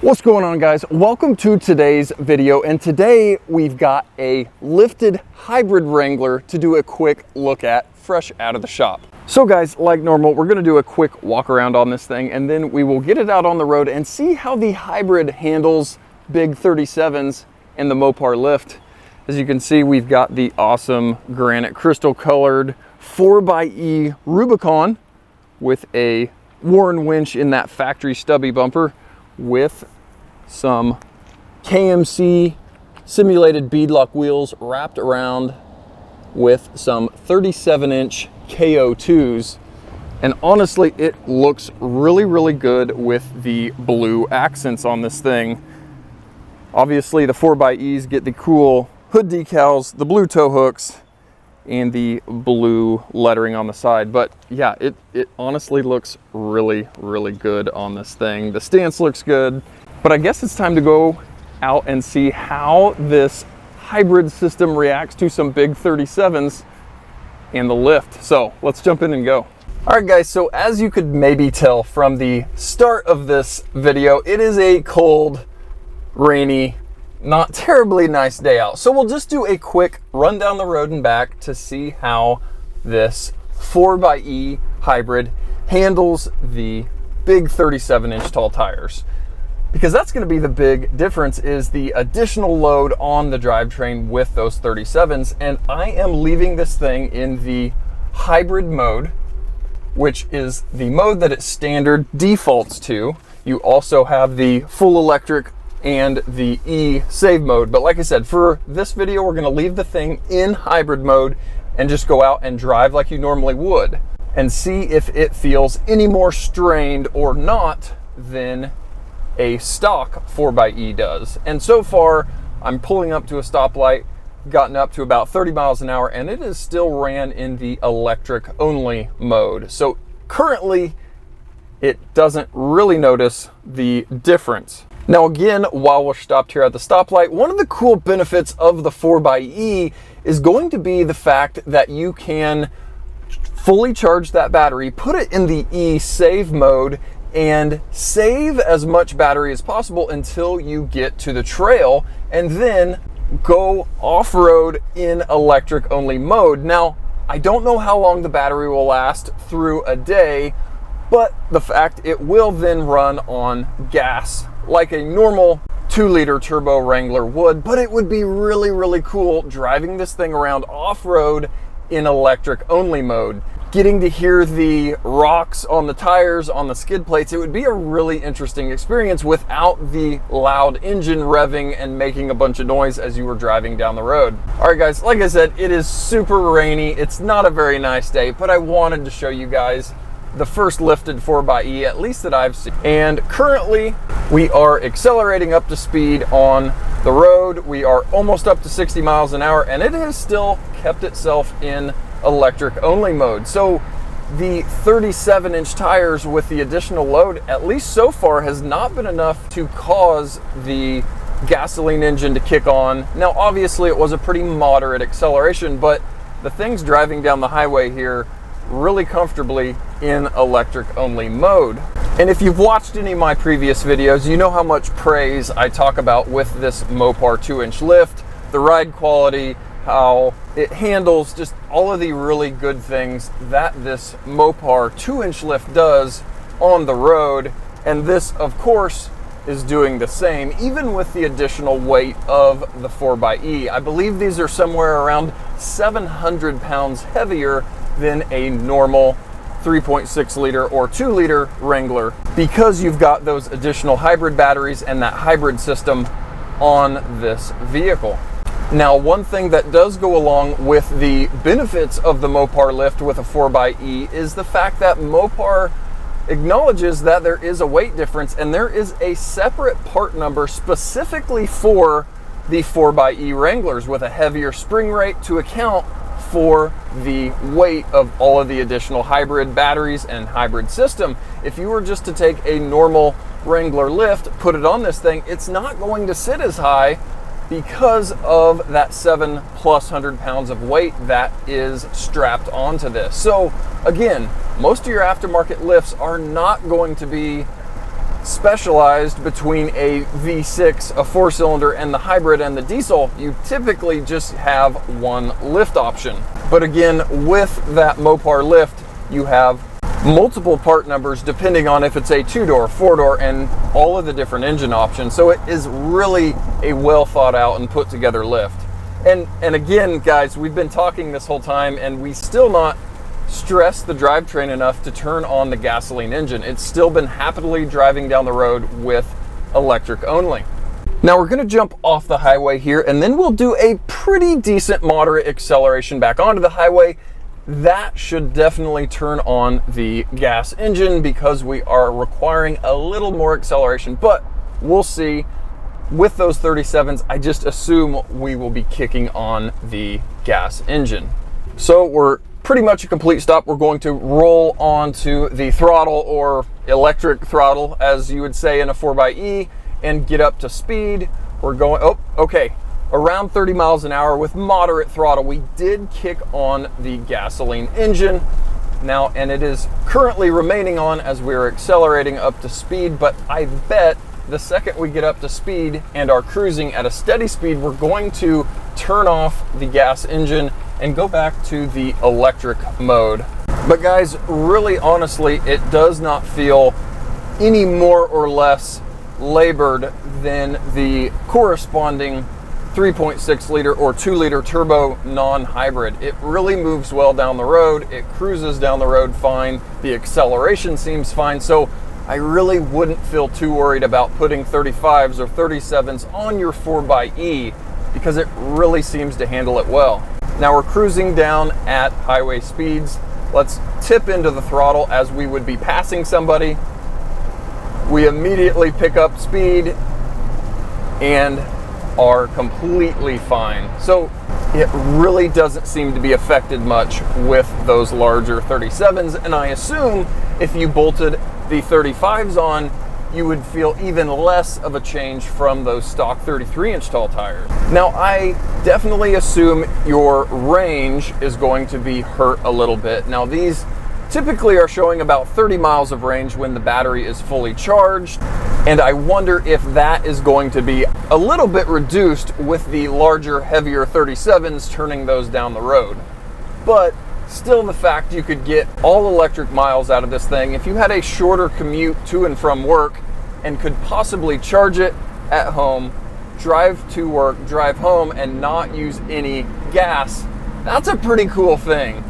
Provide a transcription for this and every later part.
What's going on, guys? Welcome to today's video, and today we've got a lifted hybrid Wrangler to do a quick look at fresh out of the shop. So guys, like normal, we're going to do a quick walk around on this thing, and then we will get it out on the road and see how the hybrid handles big 37s and the Mopar lift. As you can see, we've got the awesome granite crystal colored 4xe Rubicon with a Warren winch in that factory stubby bumper, with some KMC simulated beadlock wheels wrapped around with some 37-inch KO2s. And honestly, it looks really good with the blue accents on this thing. Obviously, the 4xEs get the cool hood decals, the blue tow hooks, and the blue lettering on the side. But yeah, it honestly looks really good on this thing. The stance looks good, but I guess it's time to go out and see how this hybrid system reacts to some big 37s and the lift. So let's jump in and go. All right, guys, so as you could maybe tell from the start of this video, it is a cold, rainy, not terribly nice day out. So we'll just do a quick run down the road and back to see how this 4xe hybrid handles the big 37-inch tall tires. Because that's going to be the big difference, is the additional load on the drivetrain with those 37s. And I am leaving this thing in the hybrid mode, which is the mode that it standard defaults to. You also have the full electric and the save mode. But like I said, for this video, we're going to leave the thing in hybrid mode and just go out and drive like you normally would and see if it feels any more strained or not than a stock 4xe does. And so far, I'm pulling up to a stoplight, gotten up to about 30 miles an hour, and it is still ran in the electric only mode. So currently, it doesn't really notice the difference. Now again, while we're stopped here at the stoplight, one of the cool benefits of the 4xe is going to be the fact that you can fully charge that battery, put it in the save mode, and save as much battery as possible until you get to the trail, and then go off-road in electric only mode. Now, I don't know how long the battery will last through a day, but the fact it will then run on gas like a normal 2-liter turbo Wrangler would. But it would be really cool driving this thing around off-road in electric only mode, getting to hear the rocks on the tires, on the skid plates. It would be a really interesting experience without the loud engine revving and making a bunch of noise as you were driving down the road. All right, guys, like I said, it is super rainy. It's not a very nice day, but I wanted to show you guys the first lifted 4xe, at least that I've seen. And currently we are accelerating up to speed on the road. We are almost up to 60 miles an hour, and it has still kept itself in electric only mode. So the 37-inch tires with the additional load, at least so far, has not been enough to cause the gasoline engine to kick on. Now, obviously it was a pretty moderate acceleration, but the thing's driving down the highway here really comfortably in electric only mode. And if you've watched any of my previous videos, you know how much praise I talk about with this Mopar 2-inch lift, the ride quality, how it handles, just all of the really good things that this Mopar 2-inch lift does on the road. And this, of course, is doing the same, even with the additional weight of the 4xe. I believe these are somewhere around 700 pounds heavier than a normal 3.6 liter or 2 liter Wrangler, because you've got those additional hybrid batteries and that hybrid system on this vehicle. Now, one thing that does go along with the benefits of the Mopar lift with a 4xe is the fact that Mopar acknowledges that there is a weight difference, and there is a separate part number specifically for the 4xe Wranglers with a heavier spring rate to account for the weight of all of the additional hybrid batteries and hybrid system. If you were just to take a normal Wrangler lift, put it on this thing, it's not going to sit as high because of that 700+ pounds of weight that is strapped onto this. So again, most of your aftermarket lifts are not going to be specialized between a V6, a 4-cylinder, and the hybrid and the diesel, you typically just have one lift option. But again, with that Mopar lift, you have multiple part numbers depending on if it's a 2-door, 4-door, and all of the different engine options. So it is really a well thought out and put together lift. And again, guys, we've been talking this whole time and we still not stress the drivetrain enough to turn on the gasoline engine. It's still been happily driving down the road with electric only. Now we're gonna jump off the highway here and then we'll do a pretty decent moderate acceleration back onto the highway. That should definitely turn on the gas engine because we are requiring a little more acceleration, but we'll see. With those 37s, I just assume we will be kicking on the gas engine. So we're pretty much a complete stop. We're going to roll onto the throttle, or electric throttle as you would say in a 4xe, and get up to speed. We're going, oh, okay, around 30 miles an hour with moderate throttle. We did kick on the gasoline engine now, and it is currently remaining on as we're accelerating up to speed, but I bet the second we get up to speed and are cruising at a steady speed, we're going to turn off the gas engine and go back to the electric mode. But guys, really honestly, it does not feel any more or less labored than the corresponding 3.6 liter or 2 liter turbo non-hybrid. It really moves well down the road. It cruises down the road fine. The acceleration seems fine. So I really wouldn't feel too worried about putting 35s or 37s on your 4xe because it really seems to handle it well. Now we're cruising down at highway speeds. Let's tip into the throttle as we would be passing somebody. We immediately pick up speed and are completely fine. So it really doesn't seem to be affected much with those larger 37s, and I assume if you bolted the 35s on, you would feel even less of a change from those stock 33-inch tall tires. Now, I definitely assume your range is going to be hurt a little bit. Now, these typically are showing about 30 miles of range when the battery is fully charged, and I wonder if that is going to be a little bit reduced with the larger, heavier 37s turning those down the road. But still, the fact you could get all electric miles out of this thing, if you had a shorter commute to and from work and could possibly charge it at home, drive to work, drive home, and not use any gas, that's a pretty cool thing.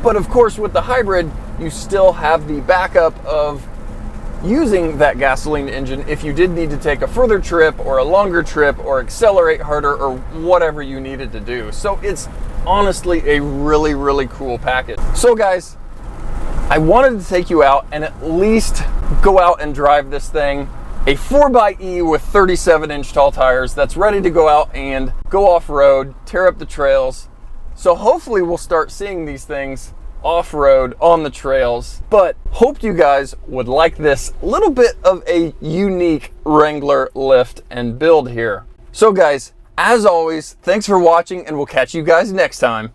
But of course, with the hybrid, you still have the backup of using that gasoline engine if you did need to take a further trip or a longer trip or accelerate harder or whatever you needed to do. So it's honestly a really, really cool package. So guys, I wanted to take you out and at least go out and drive this thing, a 4xe with 37-inch tall tires that's ready to go out and go off-road, tear up the trails. So hopefully we'll start seeing these things off-road on the trails. But hoped you guys would like this little bit of a unique Wrangler lift and build here. So guys, as always, thanks for watching and we'll catch you guys next time.